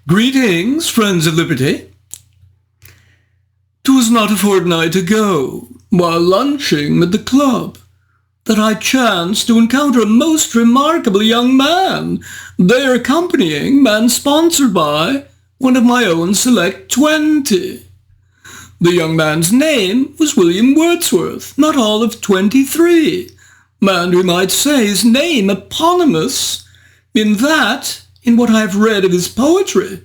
Greetings, friends of liberty. 'Twas not a fortnight ago, while lunching at the club, that I chanced to encounter a most remarkable young man, there accompanying and sponsored by one of my own select 20. The young man's name was William Wordsworth, not all of 23, and we might say his name eponymous, in that, in what I have read of his poetry,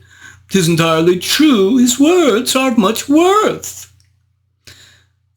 'tis entirely true his words are of much worth.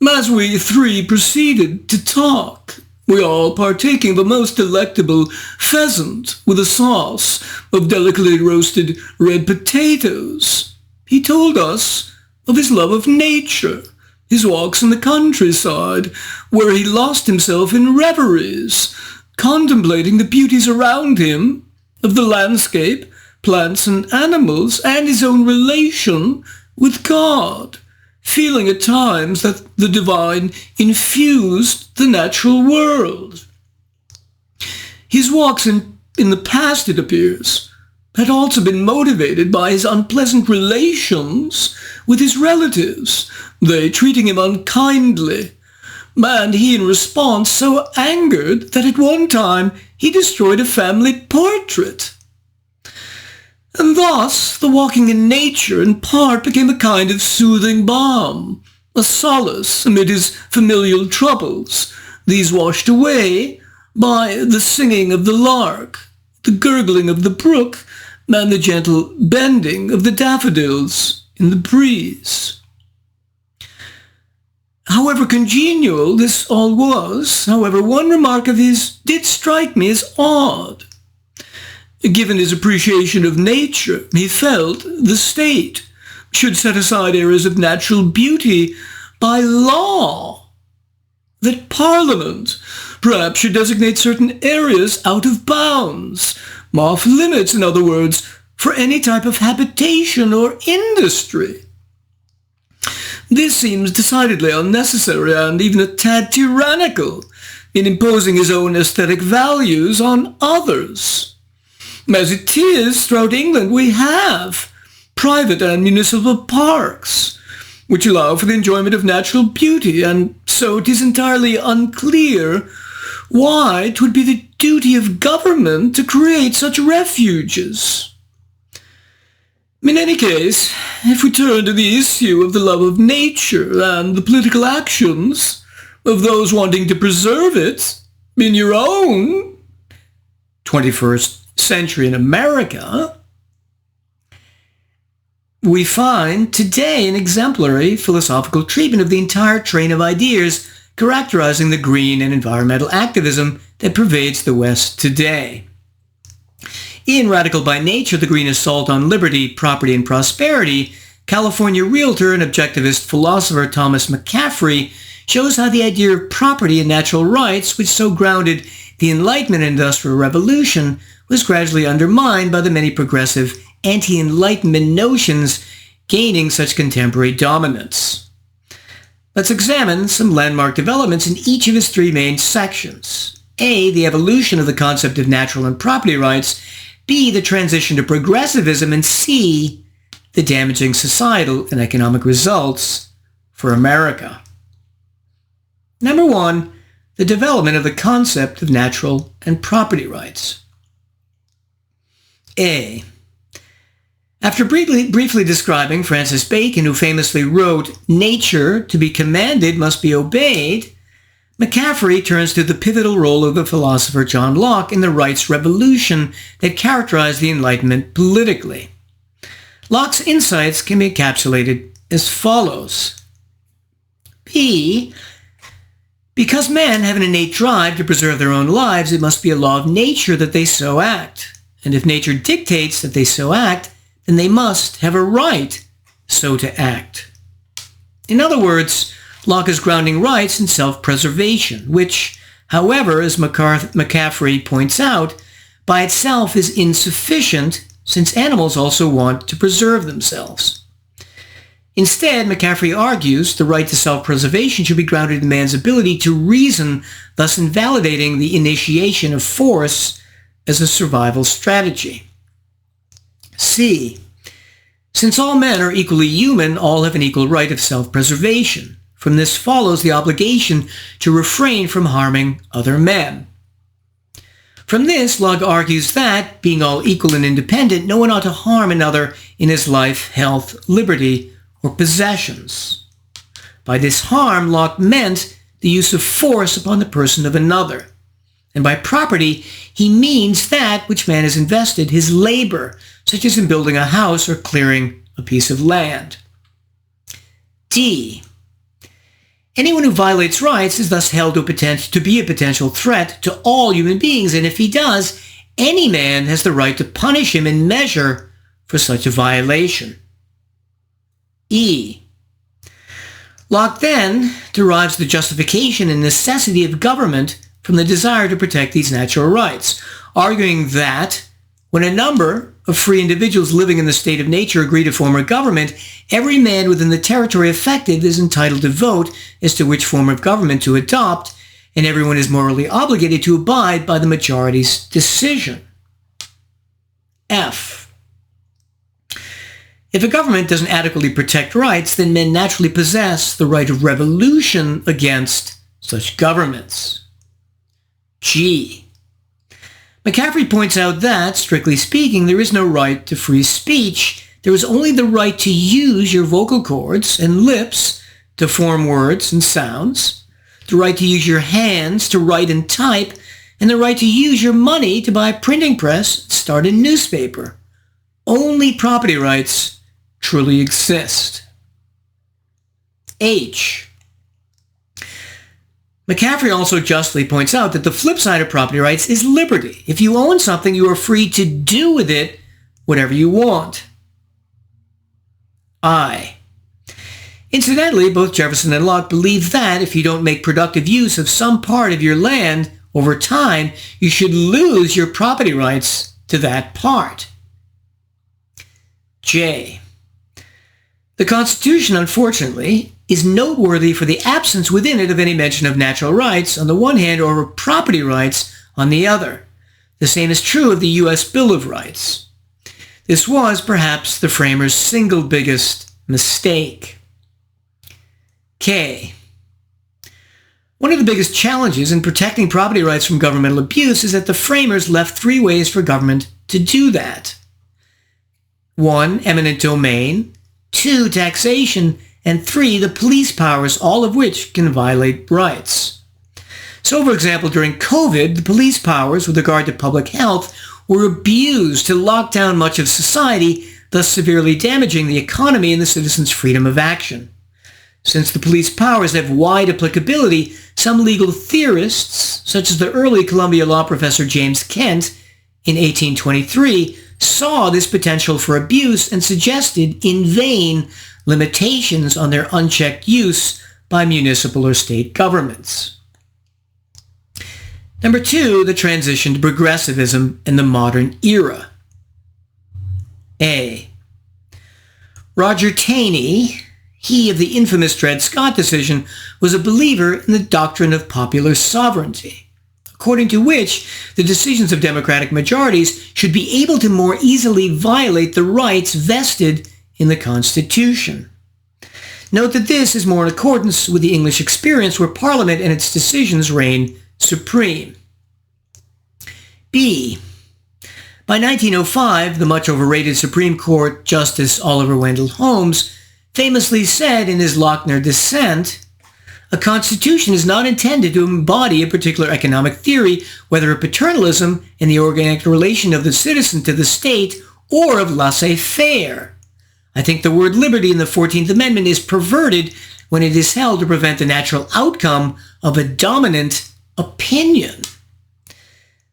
As we three proceeded to talk, we all partaking of a most delectable pheasant with a sauce of delicately roasted red potatoes, he told us of his love of nature, his walks in the countryside, where he lost himself in reveries, contemplating the beauties around him, of the landscape, plants and animals, and his own relation with God, feeling at times that the divine infused the natural world. His walks in the past, it appears, had also been motivated by his unpleasant relations with his relatives, they treating him unkindly, and he in response so angered that at one time he destroyed a family portrait. And thus the walking in nature in part became a kind of soothing balm, a solace amid his familial troubles, these washed away by the singing of the lark, the gurgling of the brook, and the gentle bending of the daffodils in the breeze. However congenial this all was, however, one remark of his did strike me as odd. Given his appreciation of nature, he felt the state should set aside areas of natural beauty by law, that Parliament perhaps should designate certain areas out of bounds, off limits, in other words, for any type of habitation or industry. This seems decidedly unnecessary and even a tad tyrannical in imposing his own aesthetic values on others. As it is, throughout England we have private and municipal parks, which allow for the enjoyment of natural beauty, and so it is entirely unclear why it would be the duty of government to create such refuges. In any case, if we turn to the issue of the love of nature and the political actions of those wanting to preserve it in your own 21st century in America, we find today an exemplary philosophical treatment of the entire train of ideas characterizing the green and environmental activism that pervades the West today. In Radical by Nature, the Green Assault on Liberty, Property, and Prosperity, California realtor and objectivist philosopher Thomas McCaffrey shows how the idea of property and natural rights, which so grounded the Enlightenment and Industrial Revolution, was gradually undermined by the many progressive anti-Enlightenment notions gaining such contemporary dominance. Let's examine some landmark developments in each of his three main sections. A, the evolution of the concept of natural and property rights. B, the transition to progressivism. And C, the damaging societal and economic results for America. Number 1, the development of the concept of natural and property rights. A. After briefly describing Francis Bacon, who famously wrote, "Nature, to be commanded, must be obeyed," McCaffrey turns to the pivotal role of the philosopher John Locke in the rights revolution that characterized the Enlightenment politically. Locke's insights can be encapsulated as follows. P. Because men have an innate drive to preserve their own lives, it must be a law of nature that they so act. And if nature dictates that they so act, then they must have a right so to act. In other words, Locke is grounding rights in self-preservation, which, however, as McCaffrey points out, by itself is insufficient since animals also want to preserve themselves. Instead, McCaffrey argues the right to self-preservation should be grounded in man's ability to reason, thus invalidating the initiation of force as a survival strategy. C. Since all men are equally human, all have an equal right of self-preservation. From this follows the obligation to refrain from harming other men. From this, Locke argues that, being all equal and independent, no one ought to harm another in his life, health, liberty, or possessions. By this harm, Locke meant the use of force upon the person of another. And by property, he means that which man has invested, his labor, such as in building a house or clearing a piece of land. D. Anyone who violates rights is thus held to be a potential threat to all human beings, and if he does, any man has the right to punish him in measure for such a violation. E. Locke then derives the justification and necessity of government from the desire to protect these natural rights, arguing that when a number of free individuals living in the state of nature agree to form a government, every man within the territory affected is entitled to vote as to which form of government to adopt, and everyone is morally obligated to abide by the majority's decision. F. If a government doesn't adequately protect rights, then men naturally possess the right of revolution against such governments. G. McCaffrey points out that, strictly speaking, there is no right to free speech. There is only the right to use your vocal cords and lips to form words and sounds, the right to use your hands to write and type, and the right to use your money to buy a printing press and start a newspaper. Only property rights truly exist. H. McCaffrey also justly points out that the flip side of property rights is liberty. If you own something, you are free to do with it whatever you want. I. Incidentally, both Jefferson and Locke believe that if you don't make productive use of some part of your land over time, you should lose your property rights to that part. J. The Constitution, unfortunately, is noteworthy for the absence within it of any mention of natural rights on the one hand or property rights on the other. The same is true of the U.S. Bill of Rights. This was perhaps the framers' single biggest mistake. K. One of the biggest challenges in protecting property rights from governmental abuse is that the framers left three ways for government to do that. 1. Eminent domain. 2. Taxation. And 3. The police powers, all of which can violate rights. So, for example, during COVID, the police powers with regard to public health were abused to lock down much of society, thus severely damaging the economy and the citizens' freedom of action. Since the police powers have wide applicability, some legal theorists, such as the early Columbia law professor James Kent in 1823, saw this potential for abuse and suggested, in vain, limitations on their unchecked use by municipal or state governments. Number 2, the transition to progressivism in the modern era. A. Roger Taney, he of the infamous Dred Scott decision, was a believer in the doctrine of popular sovereignty, according to which the decisions of democratic majorities should be able to more easily violate the rights vested in the Constitution. Note that this is more in accordance with the English experience where Parliament and its decisions reign supreme. B. By 1905, the much overrated Supreme Court Justice Oliver Wendell Holmes famously said in his Lochner dissent, "A constitution is not intended to embody a particular economic theory, whether of paternalism and the organic relation of the citizen to the state or of laissez-faire. I think the word liberty in the 14th Amendment is perverted when it is held to prevent the natural outcome of a dominant opinion."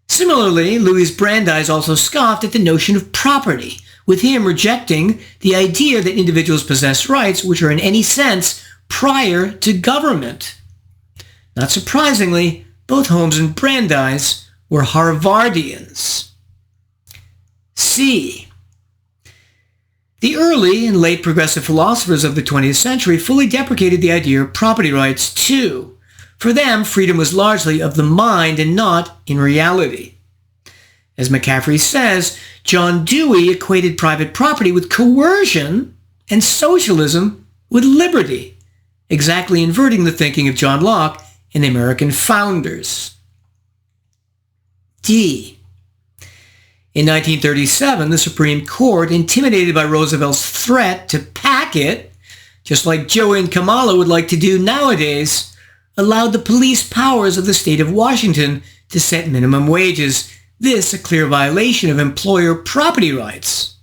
Similarly, Louis Brandeis also scoffed at the notion of property, with him rejecting the idea that individuals possess rights which are in any sense prior to government. Not surprisingly, both Holmes and Brandeis were Harvardians. C. The early and late progressive philosophers of the 20th century fully deprecated the idea of property rights too. For them, freedom was largely of the mind and not in reality. As McCaffrey says, John Dewey equated private property with coercion and socialism with liberty, exactly inverting the thinking of John Locke and the American founders. D. In 1937, the Supreme Court, intimidated by Roosevelt's threat to pack it, just like Joey and Kamala would like to do nowadays, allowed the police powers of the state of Washington to set minimum wages. This a clear violation of employer property rights.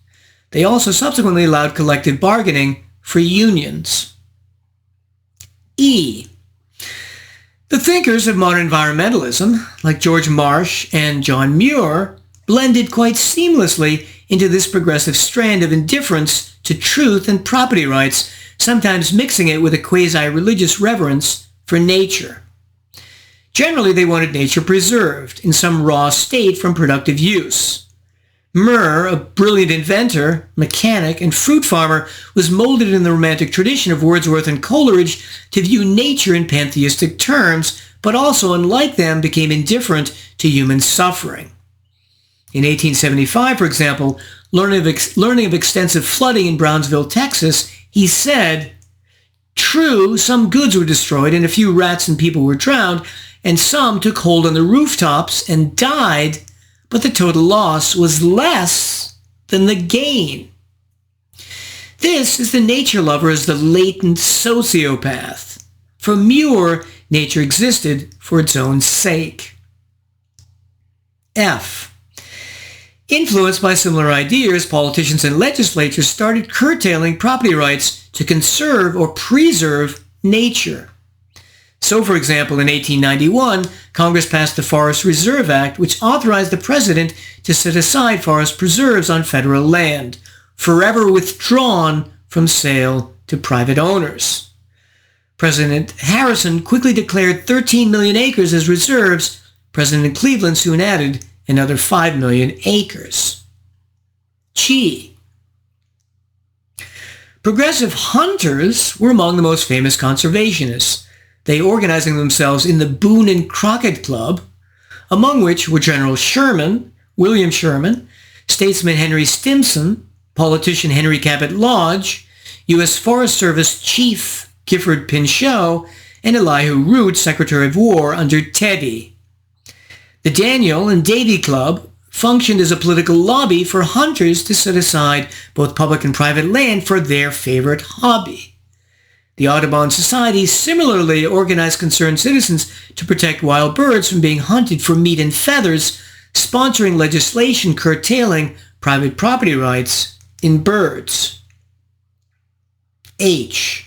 They also subsequently allowed collective bargaining for unions. E. The thinkers of modern environmentalism, like George Marsh and John Muir, blended quite seamlessly into this progressive strand of indifference to truth and property rights, sometimes mixing it with a quasi-religious reverence for nature. Generally, they wanted nature preserved in some raw state from productive use. Muir, a brilliant inventor, mechanic, and fruit farmer, was molded in the romantic tradition of Wordsworth and Coleridge to view nature in pantheistic terms, but also, unlike them, became indifferent to human suffering. In 1875, for example, learning of extensive flooding in Brownsville, Texas, he said, "True, some goods were destroyed and a few rats and people were drowned, and some took hold on the rooftops and died, but the total loss was less than the gain." This is the nature lover as the latent sociopath. For Muir, nature existed for its own sake. F. Influenced by similar ideas, politicians and legislatures started curtailing property rights to conserve or preserve nature. So, for example, in 1891, Congress passed the Forest Reserve Act, which authorized the president to set aside forest preserves on federal land, forever withdrawn from sale to private owners. President Harrison quickly declared 13 million acres as reserves. President Cleveland soon added another 5 million acres. G. Progressive hunters were among the most famous conservationists, they organizing themselves in the Boone and Crockett Club, among which were General Sherman, William Sherman, statesman Henry Stimson, politician Henry Cabot Lodge, U.S. Forest Service Chief Gifford Pinchot, and Elihu Root, Secretary of War under Teddy. The Daniel and Davy Club functioned as a political lobby for hunters to set aside both public and private land for their favorite hobby. The Audubon Society similarly organized concerned citizens to protect wild birds from being hunted for meat and feathers, sponsoring legislation curtailing private property rights in birds. H.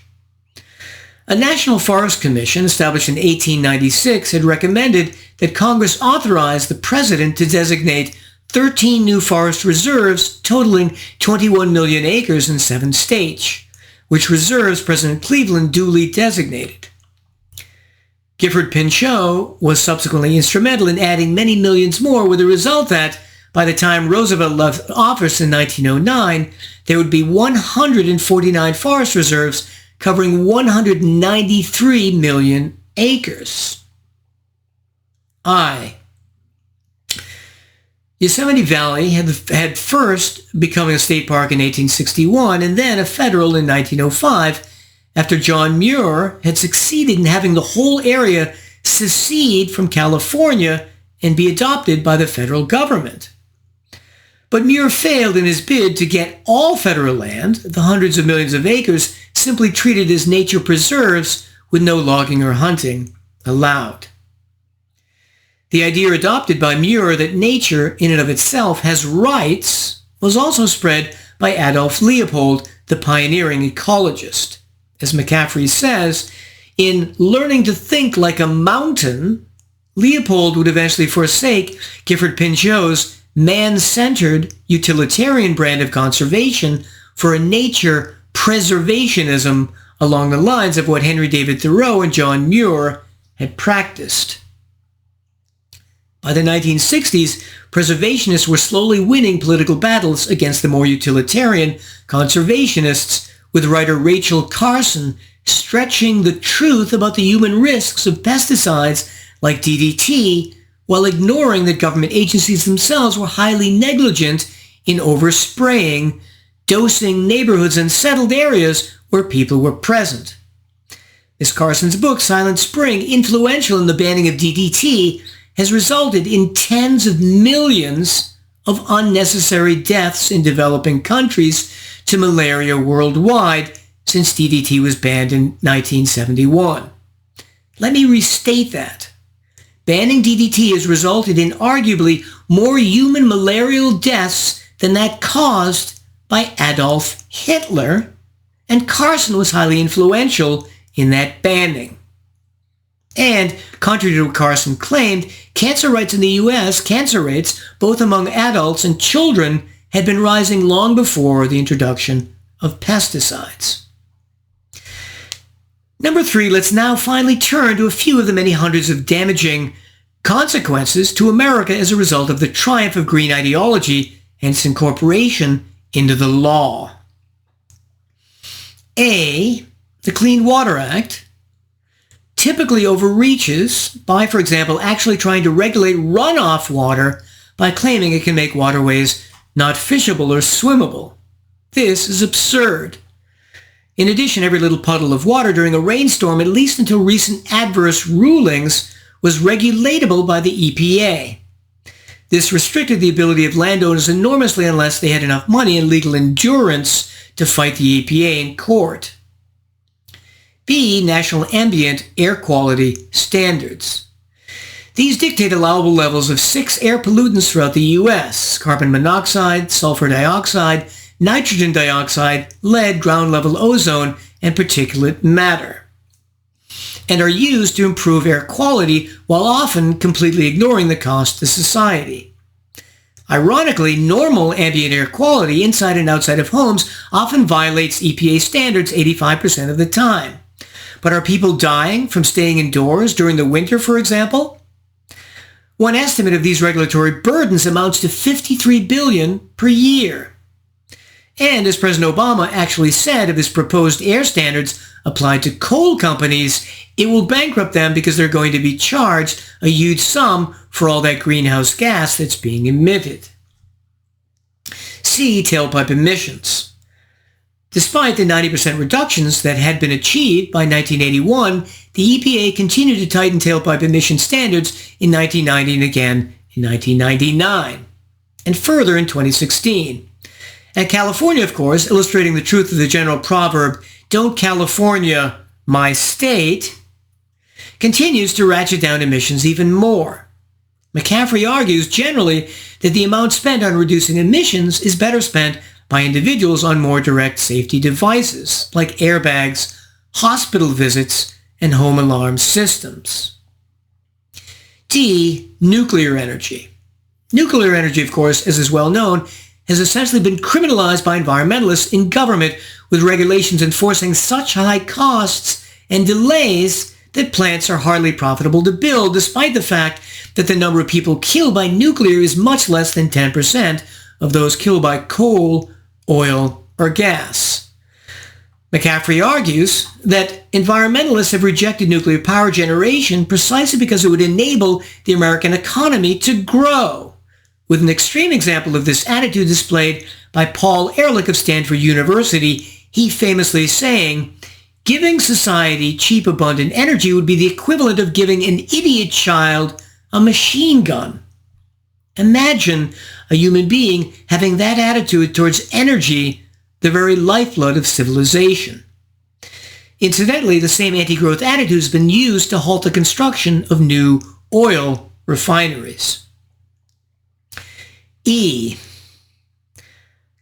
A National Forest Commission established in 1896 had recommended that Congress authorize the president to designate 13 new forest reserves totaling 21 million acres in 7 states, which reserves President Cleveland duly designated. Gifford Pinchot was subsequently instrumental in adding many millions more, with the result that, by the time Roosevelt left office in 1909, there would be 149 forest reserves covering 193 million acres. I. Yosemite Valley had first become a state park in 1861 and then a federal in 1905 after John Muir had succeeded in having the whole area secede from California and be adopted by the federal government. But Muir failed in his bid to get all federal land, the hundreds of millions of acres simply treated as nature preserves with no logging or hunting allowed. The idea adopted by Muir that nature in and of itself has rights was also spread by Adolf Leopold, the pioneering ecologist. As McCaffrey says, in Learning to Think Like a Mountain, Leopold would eventually forsake Gifford Pinchot's man-centered utilitarian brand of conservation for a nature preservationism along the lines of what Henry David Thoreau and John Muir had practiced. By the 1960s, preservationists were slowly winning political battles against the more utilitarian conservationists, with writer Rachel Carson stretching the truth about the human risks of pesticides like DDT while ignoring that government agencies themselves were highly negligent in overspraying, dosing neighborhoods and settled areas where people were present. Miss Carson's book, Silent Spring, influential in the banning of DDT, has resulted in tens of millions of unnecessary deaths in developing countries to malaria worldwide since DDT was banned in 1971. Let me restate that. Banning DDT has resulted in arguably more human malarial deaths than that caused by Adolf Hitler, and Carson was highly influential in that banning. And, contrary to what Carson claimed, cancer rates in the U.S., cancer rates, both among adults and children, had been rising long before the introduction of pesticides. Number 3, let's now finally turn to a few of the many hundreds of damaging consequences to America as a result of the triumph of green ideology and its incorporation into the law. A, the Clean Water Act typically overreaches by, for example, actually trying to regulate runoff water by claiming it can make waterways not fishable or swimmable. This is absurd. In addition, every little puddle of water during a rainstorm, at least until recent adverse rulings, was regulatable by the EPA. This restricted the ability of landowners enormously unless they had enough money and legal endurance to fight the EPA in court. B, National Ambient Air Quality Standards. These dictate allowable levels of 6 air pollutants throughout the U.S. carbon monoxide, sulfur dioxide, nitrogen dioxide, lead, ground-level ozone, and particulate matter, and are used to improve air quality while often completely ignoring the cost to society. Ironically, normal ambient air quality inside and outside of homes often violates EPA standards 85% of the time. But are people dying from staying indoors during the winter, for example? One estimate of these regulatory burdens amounts to $53 billion per year. And as President Obama actually said of his proposed air standards applied to coal companies, it will bankrupt them because they're going to be charged a huge sum for all that greenhouse gas that's being emitted. C, tailpipe emissions. Despite the 90% reductions that had been achieved by 1981, the EPA continued to tighten tailpipe emission standards in 1990 and again in 1999, and further in 2016. And California, of course, illustrating the truth of the general proverb, "Don't California my state," continues to ratchet down emissions even more. McCaffrey argues generally that the amount spent on reducing emissions is better spent by individuals on more direct safety devices, like airbags, hospital visits, and home alarm systems. D, nuclear energy. Nuclear energy, of course, as is well known, has essentially been criminalized by environmentalists in government, with regulations enforcing such high costs and delays that plants are hardly profitable to build, despite the fact that the number of people killed by nuclear is much less than 10% of those killed by coal, oil, or gas. McCaffrey argues that environmentalists have rejected nuclear power generation precisely because it would enable the American economy to grow, with an extreme example of this attitude displayed by Paul Ehrlich of Stanford University, he famously saying, "Giving society cheap, abundant energy would be the equivalent of giving an idiot child a machine gun." Imagine a human being having that attitude towards energy, the very lifeblood of civilization. Incidentally, the same anti-growth attitude has been used to halt the construction of new oil refineries. E.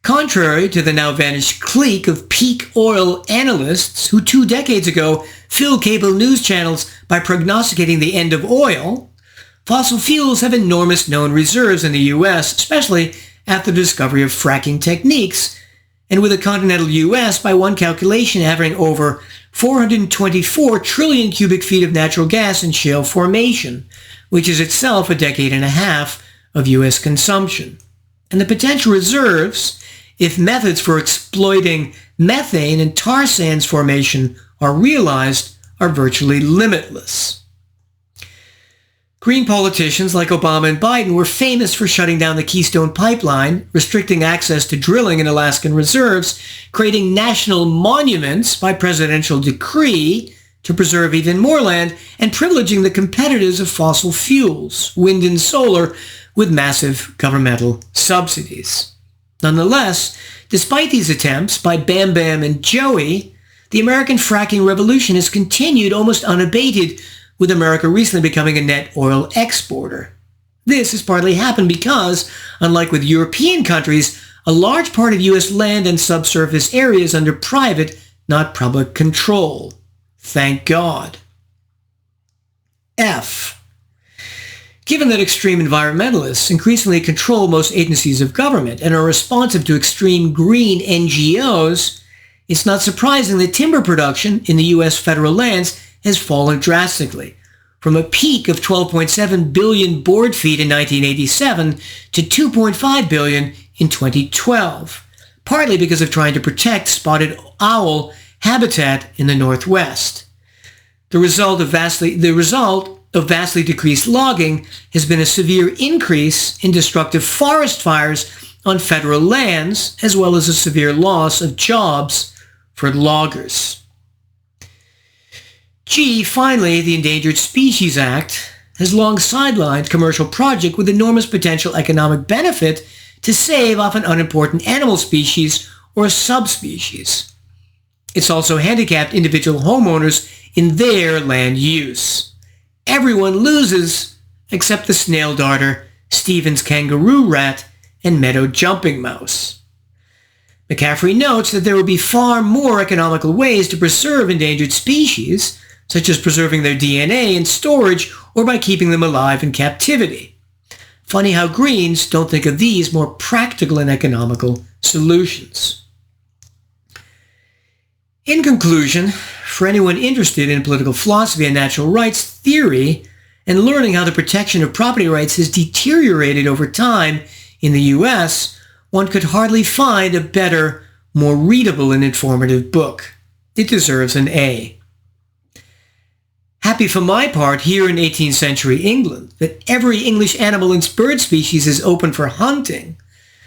Contrary to the now vanished clique of peak oil analysts who 2 decades ago filled cable news channels by prognosticating the end of oil, fossil fuels have enormous known reserves in the U.S., especially after the discovery of fracking techniques, and with the continental U.S., by one calculation, having over 424 trillion cubic feet of natural gas in shale formation, which is itself a decade and a half of U.S. consumption. And the potential reserves, if methods for exploiting methane and tar sands formation are realized, are virtually limitless. Green politicians like Obama and Biden were famous for shutting down the Keystone Pipeline, restricting access to drilling in Alaskan reserves, creating national monuments by presidential decree to preserve even more land, and privileging the competitors of fossil fuels, wind and solar, with massive governmental subsidies. Nonetheless, despite these attempts by Bam Bam and Joey, the American fracking revolution has continued almost unabated, with America recently becoming a net oil exporter. This has partly happened because, unlike with European countries, a large part of U.S. land and subsurface areas under private, not public control. Thank God. F. Given that extreme environmentalists increasingly control most agencies of government and are responsive to extreme green NGOs, it's not surprising that timber production in the U.S. federal lands has fallen drastically, from a peak of 12.7 billion board feet in 1987 to 2.5 billion in 2012, partly because of trying to protect spotted owl habitat in the Northwest. The result of vastly decreased logging has been a severe increase in destructive forest fires on federal lands, as well as a severe loss of jobs for loggers. G. Finally, the Endangered Species Act has long sidelined commercial projects with enormous potential economic benefit to save often unimportant animal species or subspecies. It's also handicapped individual homeowners in their land use. Everyone loses except the snail darter, Stevens kangaroo rat, and meadow jumping mouse. McCaffrey notes that there will be far more economical ways to preserve endangered species, such as preserving their DNA in storage or by keeping them alive in captivity. Funny how Greens don't think of these more practical and economical solutions. In conclusion, for anyone interested in political philosophy and natural rights theory and learning how the protection of property rights has deteriorated over time in the U.S., one could hardly find a better, more readable and informative book. It deserves an A. Happy for my part here in 18th century England that every English animal and bird species is open for hunting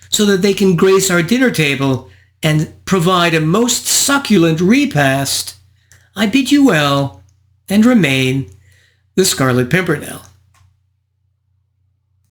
so that they can grace our dinner table and provide a most succulent repast. I bid you well and remain the Scarlet Pimpernel.